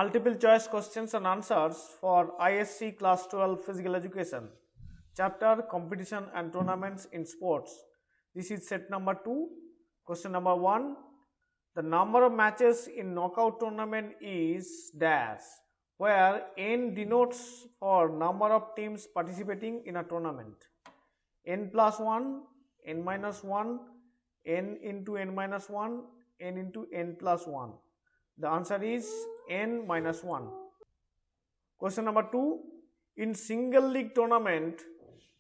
multiple choice questions and answers for ISC Class 12 Physical Education, Chapter Competition and Tournaments in Sports. This is set number 2. Question number 1. The number of matches in knockout tournament is dash, where n denotes for number of teams participating in a tournament. N plus 1, n minus 1, n into n minus 1, n into n plus 1. The answer is n minus 1. Question number 2. In single league tournament,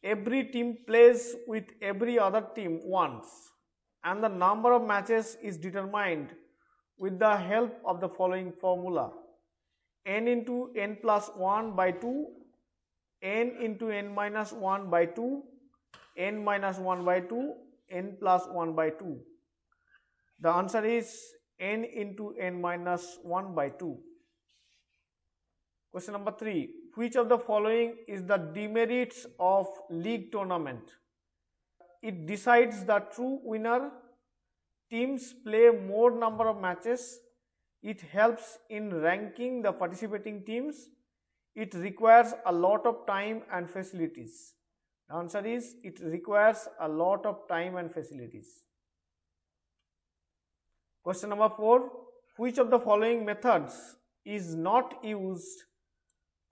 every team plays with every other team once, and the number of matches is determined with the help of the following formula: n into n plus 1 by 2, n into n minus 1 by 2, n minus 1 by 2, n plus 1 by 2. The answer is n into n minus 1 by 2. Question number 3. Which of the following is the demerits of league tournament? It decides the true winner. Teams play more number of matches. It helps in ranking the participating teams. It requires a lot of time and facilities. The answer is it requires a lot of time and facilities. Question number 4. Which of the following methods is not used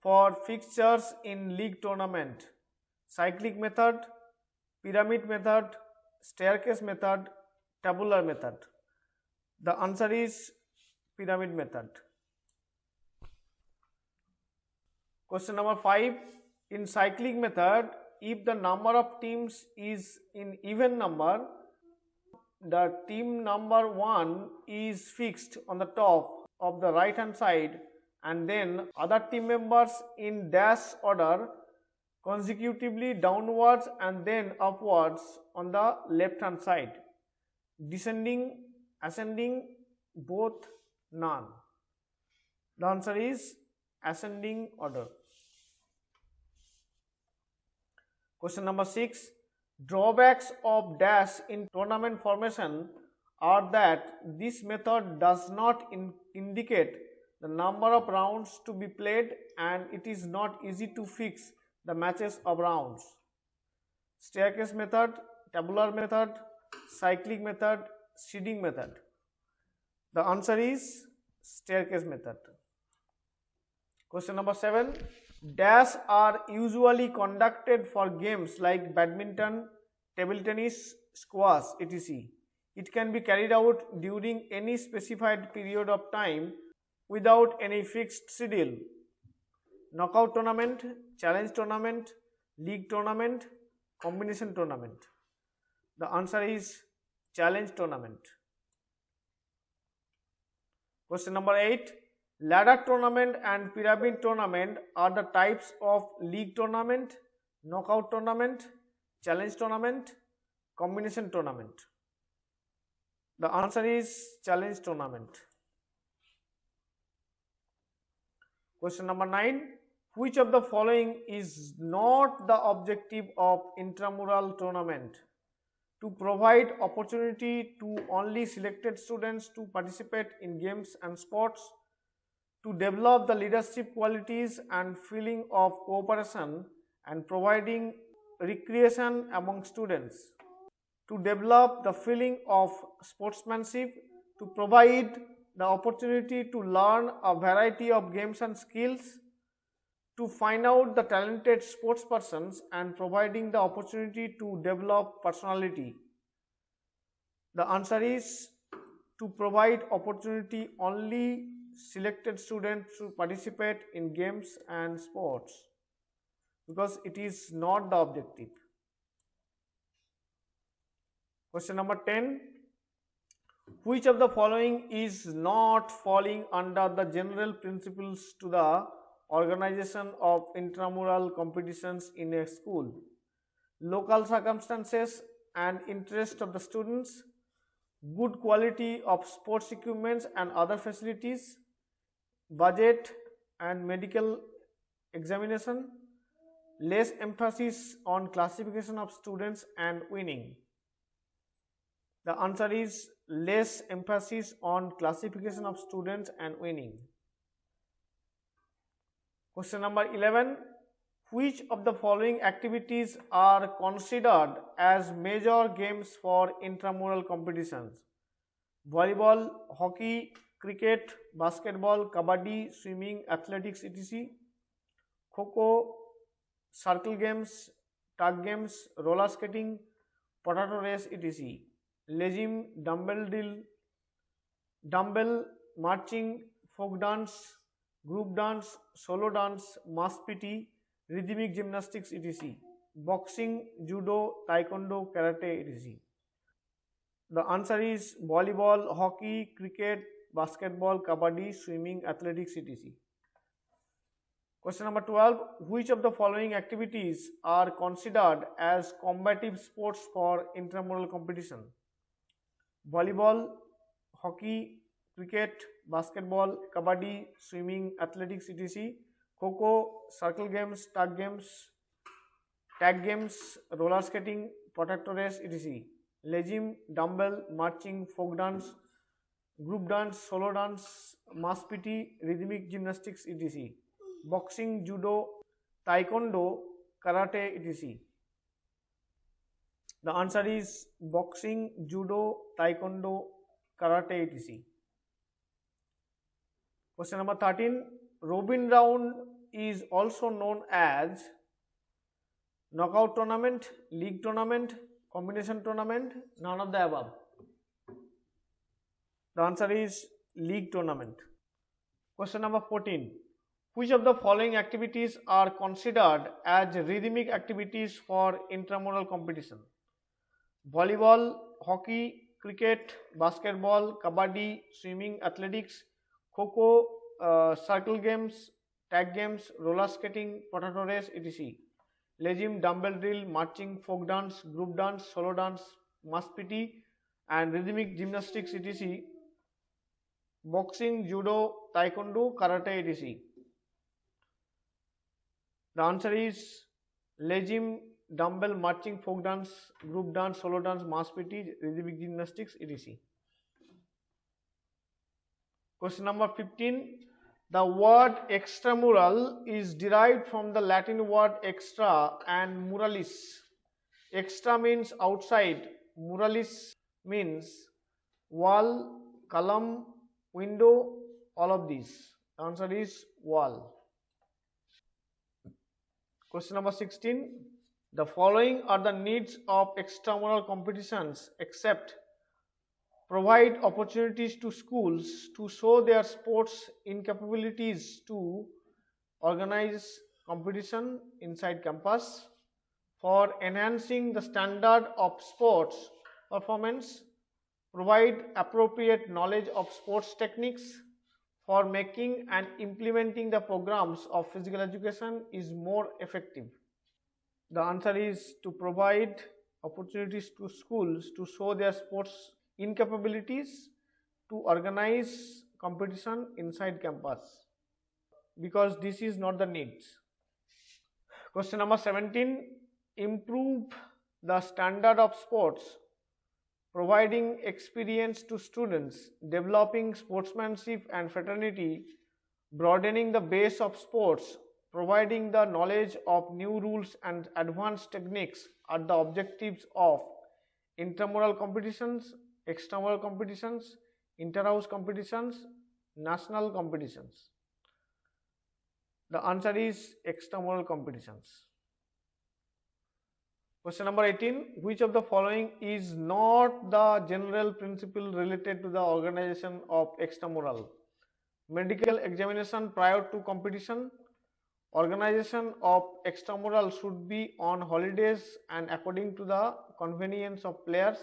for fixtures in league tournament? Cyclic method, pyramid method, staircase method, tabular method. The answer is pyramid method. Question number 5. In cyclic method, if the number of teams is in even number, the team number 1 is fixed on the top of the right hand side, and then other team members in dash order consecutively downwards and then upwards on the left hand side. Descending, ascending, both, none. The answer is ascending order. Question number 6. Drawbacks of dash in tournament formation are that this method does not indicate the number of rounds to be played, and it is not easy to fix the matches of rounds. Staircase method, tabular method, cyclic method, seeding method. The answer is staircase method. Question number 7. Dash are usually conducted for games like badminton, table tennis, squash, etc. It can be carried out during any specified period of time without any fixed schedule. Knockout tournament, challenge tournament, league tournament, combination tournament. The answer is challenge tournament. Question number 8. Ladder tournament and pyramid tournament are the types of league tournament, knockout tournament, challenge tournament, combination tournament. The answer is challenge tournament. Question number 9. Which of the following is not the objective of intramural tournament? To provide opportunity to only selected students to participate in games and sports, to develop the leadership qualities and feeling of cooperation and providing recreation among students, to develop the feeling of sportsmanship, to provide the opportunity to learn a variety of games and skills, to find out the talented sports persons and providing the opportunity to develop personality. The answer is to provide opportunity only selected students to participate in games and sports, because it is not the objective. Question number 10. Which of the following is not falling under the general principles to the organization of intramural competitions in a school? Local circumstances and interest of the students, good quality of sports equipments and other facilities, budget and medical examination, less emphasis on classification of students and winning. The answer is less emphasis on classification of students and winning. Question number 11. Which of the following activities are considered as major games for intramural competitions? Volleyball, hockey, cricket, basketball, kabaddi, swimming, athletics, etc. Kho-kho, circle games, tag games, roller skating, potato race, etc. Legim, dumbbell drill, dumbbell, marching, folk dance, group dance, solo dance, mass PT, rhythmic gymnastics, etc. Boxing, judo, taekwondo, karate, etc. The answer is volleyball, hockey, cricket, basketball, kabaddi, swimming, athletics, etc. Question number 12. Which of the following activities are considered as combative sports for intramural competition? Volleyball, hockey, cricket, basketball, kabaddi, swimming, athletics, etc. Kho-kho, circle games, tag games, roller skating, potato race, etc. Legim, dumbbell, marching, folk dance, group dance, solo dance, mass PT, rhythmic gymnastics, etc. Boxing, judo, taekwondo, karate, etc. The answer is boxing, judo, taekwondo, karate, etc. Question number 13. Robin round is also known as knockout tournament, league tournament, combination tournament, none of the above. The answer is league tournament. Question number 14. Which of the following activities are considered as rhythmic activities for intramural competition? Volleyball, hockey, cricket, basketball, kabaddi, swimming, athletics, kho-kho, circle games, tag games, roller skating, potato race, etc. Legim, dumbbell drill, marching, folk dance, group dance, solo dance, mass PT, and rhythmic gymnastics, etc. Boxing, judo, taekwondo, karate, etc. The answer is legim, dumbbell, marching, folk dance, group dance, solo dance, mass PT, rhythmic gymnastics, etc. Question number 15. The word extramural is derived from the Latin word extra and muralis. Extra means outside, muralis means wall, column, window, all of these. The answer is wall. Question number 16. The following are the needs of extramural competitions except provide opportunities to schools to show their sports incapabilities to organize competition inside campus, for enhancing the standard of sports performance, provide appropriate knowledge of sports techniques, for making and implementing the programs of physical education is more effective. The answer is to provide opportunities to schools to show their sports incapabilities to organize competition inside campus, because this is not the needs. Question number 17. Improve the standard of sports, providing experience to students, developing sportsmanship and fraternity, broadening the base of sports, providing the knowledge of new rules and advanced techniques are the objectives of intramural competitions, extramural competitions, interhouse competitions, national competitions. The answer is extramural competitions. Question number 18. Which of the following is not the general principle related to the organization of extramural? Medical examination prior to competition, organization of extramural should be on holidays and according to the convenience of players,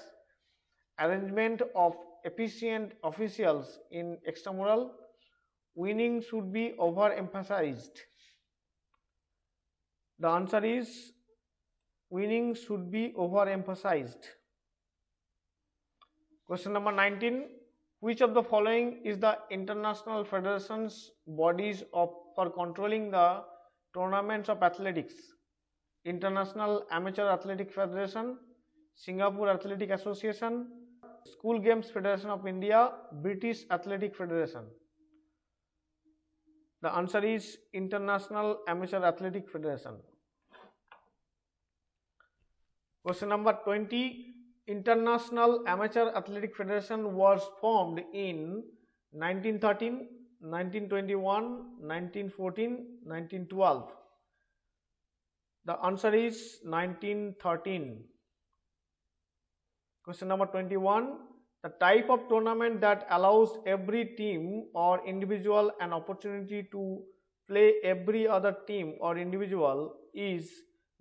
arrangement of efficient officials in extramural, winning should be overemphasized. The answer is winning should be overemphasized. Question number 19. Which of the following is the international federations bodies for controlling the tournaments of athletics? International Amateur Athletic Federation, Singapore Athletic Association, School Games Federation of India, British Athletic Federation. The answer is International Amateur Athletic Federation. Question number 20. International Amateur Athletic Federation was formed in 1913, 1921, 1914, 1912. The answer is 1913. Question number 21. The type of tournament that allows every team or individual an opportunity to play every other team or individual is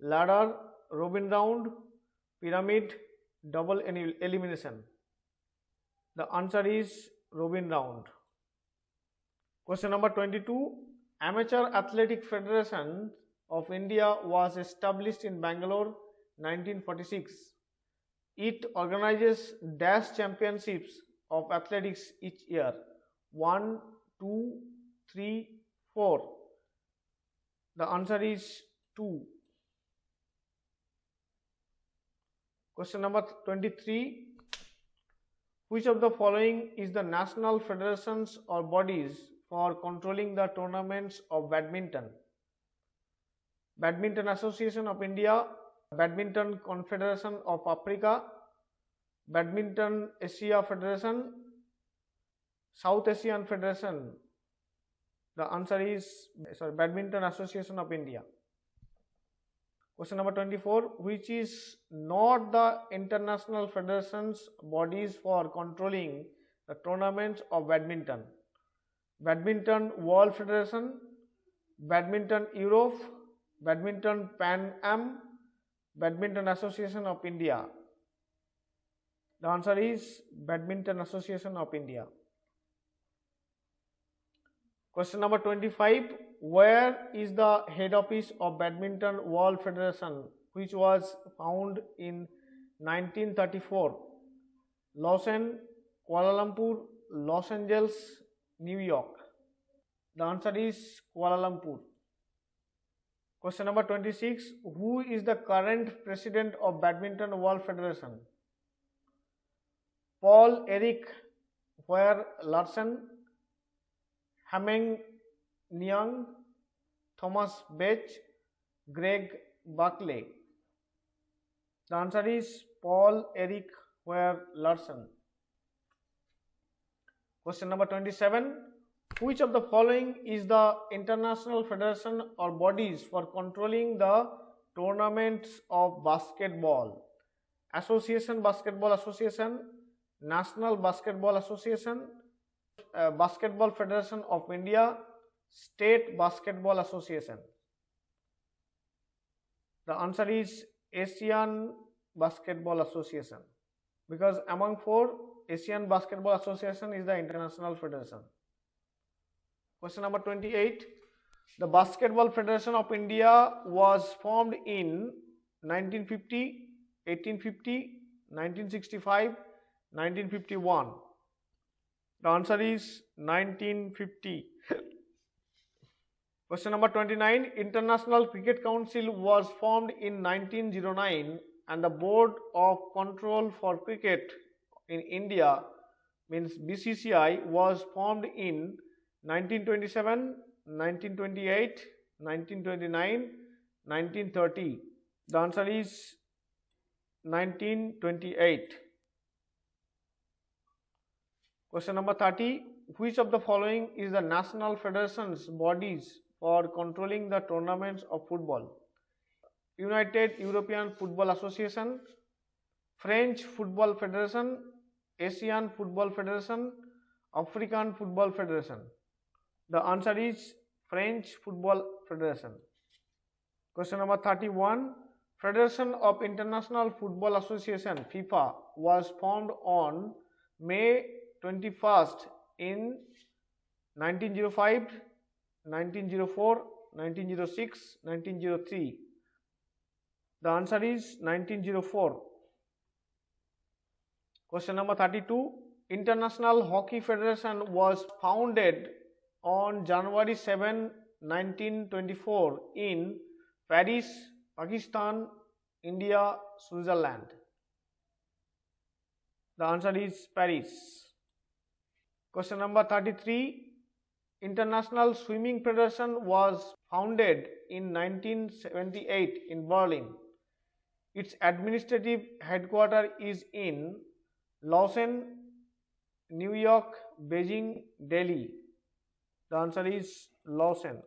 ladder, robin round, pyramid, double elimination. The answer is robin round. Question number 22. Amateur Athletic Federation of India was established in Bangalore 1946. It organizes dash championships of athletics each year. 1, 2, 3, 4. The answer is 2. Question number 23. Which of the following is the national federations or bodies for controlling the tournaments of badminton? Badminton Association of India, Badminton Confederation of Africa, Badminton Asia Federation, South Asian Federation. The answer is Badminton Association of India. Question number 24. Which is not the international federations bodies for controlling the tournaments of badminton? Badminton World Federation, Badminton Europe, Badminton Pan Am, Badminton Association of India. The answer is Badminton Association of India. Question number 25. Where is the head office of Badminton World Federation, which was found in 1934? Lausanne, Kuala Lumpur, Los Angeles, New York. The answer is Kuala Lumpur. Question number 26. Who is the current president of Badminton World Federation? Paul-Erik Hoyer Larsen, Hameng Nyang, Thomas Bech, Greg Barclay. The answer is Paul-Erik Hoyer Larsen. Question number 27. Which of the following is the international federation or bodies for controlling the tournaments of basketball? Association Basketball Association, National Basketball Association, Basketball Federation of India, State Basketball Association. The answer is Asian Basketball Association, because among four, Asian Basketball Association is the international federation. Question number 28. The Basketball Federation of India was formed in 1950, 1850, 1965, 1951. The answer is 1950. Question number 29. International Cricket Council was formed in 1909 and the Board of Control for Cricket in India, means BCCI, was formed in 1927, 1928, 1929, 1930. The answer is 1928. Question number 30. Which of the following is the national federations bodies for controlling the tournaments of football? United European Football Association, French Football Federation, Asian Football Federation, African Football Federation. The answer is French Football Federation. Question number 31. Federation of International Football Association FIFA was formed on May 21st in 1905, 1904, 1906, 1903. The answer is 1904. Question number 32. International Hockey Federation was founded on January 7, 1924 in Paris, Pakistan, India, Switzerland. The answer is Paris. Question number 33. International Swimming Federation was founded in 1978 in Berlin. Its administrative headquarters is in Lausanne, New York, Beijing, Delhi. The answer is Lausanne.